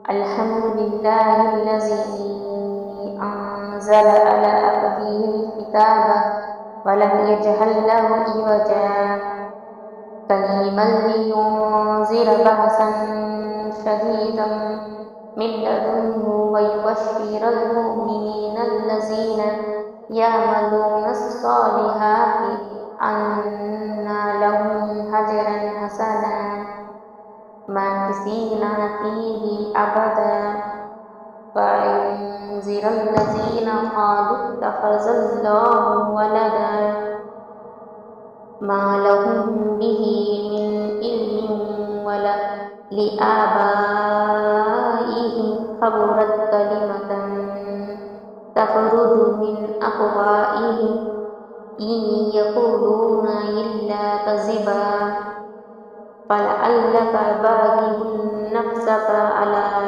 الحمد لله الذي أنزل على عبده الكتاب ولم يجعل له عوجا قيما لينذر بأسا شديدا من لدنه ويبشر المؤمنين الذين يعملون الصالحات أن لهم أجرا حسنا ماكثين فيه أبدا وينذر الذين قالوا اتخذ الله ولدا ما لهم به من علم ولا لآبائهم كبرت كلمة تخرج من أفواههم إن يقولون إلا كذبا فلعلك باغع نفسك على